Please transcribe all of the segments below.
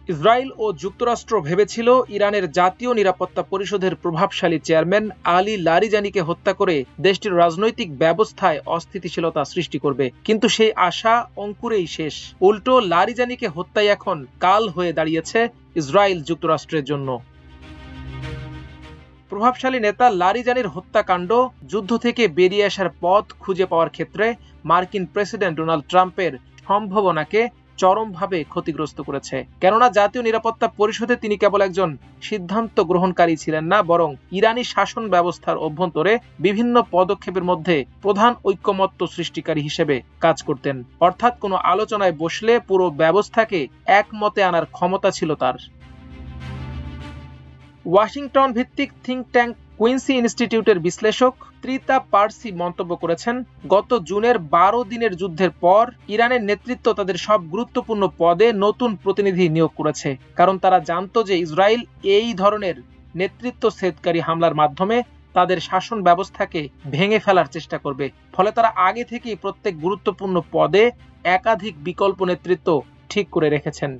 Israel ও যুক্তরাষ্ট্র ভেবেছিল ইরানের জাতীয় নিরাপত্তা পরিষদের প্রভাবশালী চেয়ারম্যান আলী লারিজানিকে হত্যা করে দেশটির রাজনৈতিক ব্যবস্থায় অস্থিতিশীলতা সৃষ্টি করবে, কিন্তু সেই আশা অঙ্কুরেই শেষ। উল্টো লারিজানিকে হত্যাই এখন কাল হয়ে দাঁড়িয়েছে ইসরায়েল যুক্তরাষ্ট্রের জন্য। প্রভাবশালী নেতা লারিজানির হত্যাকাণ্ড যুদ্ধ থেকে বেরিয়ে আসার পথ খুঁজে পাওয়ার ক্ষেত্রে মার্কিন প্রেসিডেন্ট ডোনাল্ড ট্রাম্পের সম্ভাবনাকে চরমভাবে ক্ষতিগ্রস্ত করেছে। কেননা জাতীয় নিরাপত্তা পরিষদে তিনি কেবল একজন সিদ্ধান্ত গ্রহণকারী ছিলেন না, বরং ইরানি শাসন ব্যবস্থার অভ্যন্তরে বিভিন্ন পদক্ষেপের মধ্যে প্রধান ঐকমত্য সৃষ্টিকারী হিসেবে কাজ করতেন। অর্থাৎ কোনো আলোচনায় বসলে পুরো ব্যবস্থাকে একমতে আনার ক্ষমতা ছিল তার। ওয়াশিংটন ভিত্তিক থিঙ্ক ট্যাঙ্ক কুইন্সি ইনস্টিটিউটের বিশ্লেষক ত্রিতা পার্সি মন্তব্য করেছেন, গত জুনের 12 দিনের যুদ্ধের পর ইরানের নেতৃত্ব তাদের সব গুরুত্বপূর্ণ পদে নতুন প্রতিনিধি নিয়োগ করেছে, কারণ তারা জানত যে ইসরায়েল এই ধরনের নেতৃত্বচ্ছেদকারী হামলার মাধ্যমে তাদের শাসন ব্যবস্থাকে ভেঙে ফেলার চেষ্টা করবে। ফলে তারা আগে থেকেই প্রত্যেক গুরুত্বপূর্ণ পদে একাধিক বিকল্প নেতৃত্ব ঠিক করে রেখেছেন।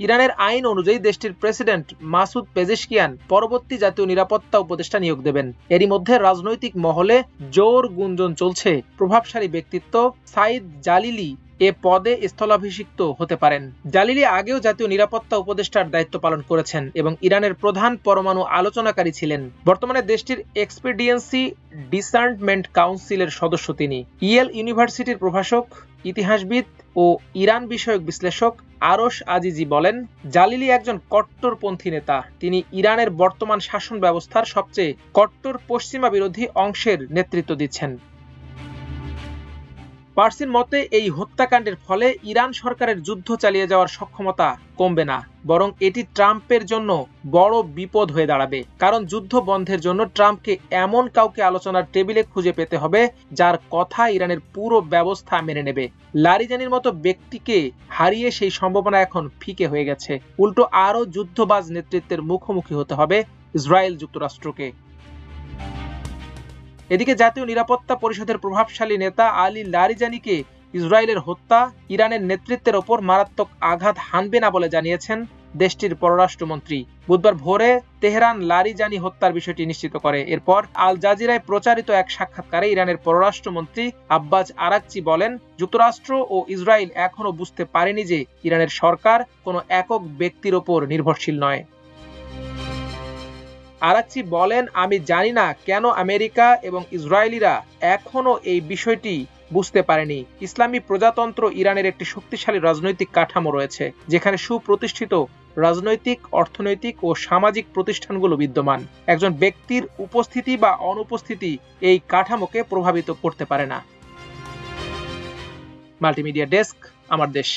ইরানের আইন অনুযায়ী দেশটির প্রেসিডেন্ট মাসুদ পেজেশকিয়ান পরবর্তী জাতীয় নিরাপত্তা উপদেষ্টা নিয়োগ দেবেন। এরই মধ্যে রাজনৈতিক মহলে জোর গুঞ্জন চলছে প্রভাবশালী ব্যক্তিত্ব সাইদ জালিলি এ পদে স্থলাভিষিক্ত হতে পারেন। জালিলি আগেও জাতীয় নিরাপত্তা উপদেষ্টার দায়িত্ব পালন করেছেন এবং ইরানের প্রধান পরমাণু আলোচনাকারী ছিলেন। বর্তমানে দেশটির এক্সপিডিয়েন্সি ডিসার্নমেন্ট কাউন্সিলের সদস্য তিনি। ইয়েল ইউনিভার্সিটির প্রভাষক, ইতিহাসবিদ ও ইরান বিষয়ক বিশ্লেষক আরশ আজিজি বলেন, জালিলি একজন কট্টরপন্থী নেতা। তিনি ইরানের বর্তমান শাসন ব্যবস্থার সবচেয়ে কট্টর পশ্চিমা বিরোধী অংশের নেতৃত্ব দিচ্ছেন। পার্সির মতে এই হত্যাকাণ্ডের ফলে ইরান সরকারের যুদ্ধ চালিয়ে যাওয়ার সক্ষমতা কমবে না, বরং এটি ট্রাম্পের জন্য বড় বিপদ হয়ে দাঁড়াবে। কারণ যুদ্ধ বন্ধের জন্য ট্রাম্পকে এমন কাউকে আলোচনার টেবিলে খুঁজে পেতে হবে যার কথা ইরানের পুরো ব্যবস্থা মেনে নেবে। লারিজানির মতো ব্যক্তিকে হারিয়ে সেই সম্ভাবনা এখন ফিকে হয়ে গেছে। উল্টো আরও যুদ্ধবাজ নেতৃত্বের মুখোমুখি হতে হবে ইসরায়েল যুক্তরাষ্ট্রকে। এদিকে জাতীয় নিরাপত্তা পরিষদের প্রভাবশালী নেতা আলী লারিজানিকে ইসরায়েলের হত্যা ইরানের নেতৃত্বের ওপর মারাত্মক আঘাত হানবে না বলে জানিয়েছেন দেশটির পররাষ্ট্রমন্ত্রী। বুধবার ভোরে তেহরান লারিজানি হত্যার বিষয়টি নিশ্চিত করে। এরপর আল জাজিরায় প্রচারিত এক সাক্ষাৎকারে ইরানের পররাষ্ট্রমন্ত্রী আব্বাস আরাকচি বলেন, যুক্তরাষ্ট্র ও ইসরায়েল এখনো বুঝতে পারেনি যে ইরানের সরকার কোনো একক ব্যক্তির ওপর নির্ভরশীল নয়। আরাকচি বলেন, আমি জানি না কেন আমেরিকা এবং ইসরায়েলিরা এখনো এই বিষয়টি বুঝতে পারেনি। ইসলামী প্রজাতন্ত্র ইরানের একটি শক্তিশালী রাজনৈতিক কাঠামো রয়েছে, যেখানে সুপ্রতিষ্ঠিত রাজনৈতিক, অর্থনৈতিক ও সামাজিক প্রতিষ্ঠানগুলো বিদ্যমান। একজন ব্যক্তির উপস্থিতি বা অনুপস্থিতি এই কাঠামোকে প্রভাবিত করতে পারে না। মাল্টিমিডিয়া ডেস্ক, আমার দেশ।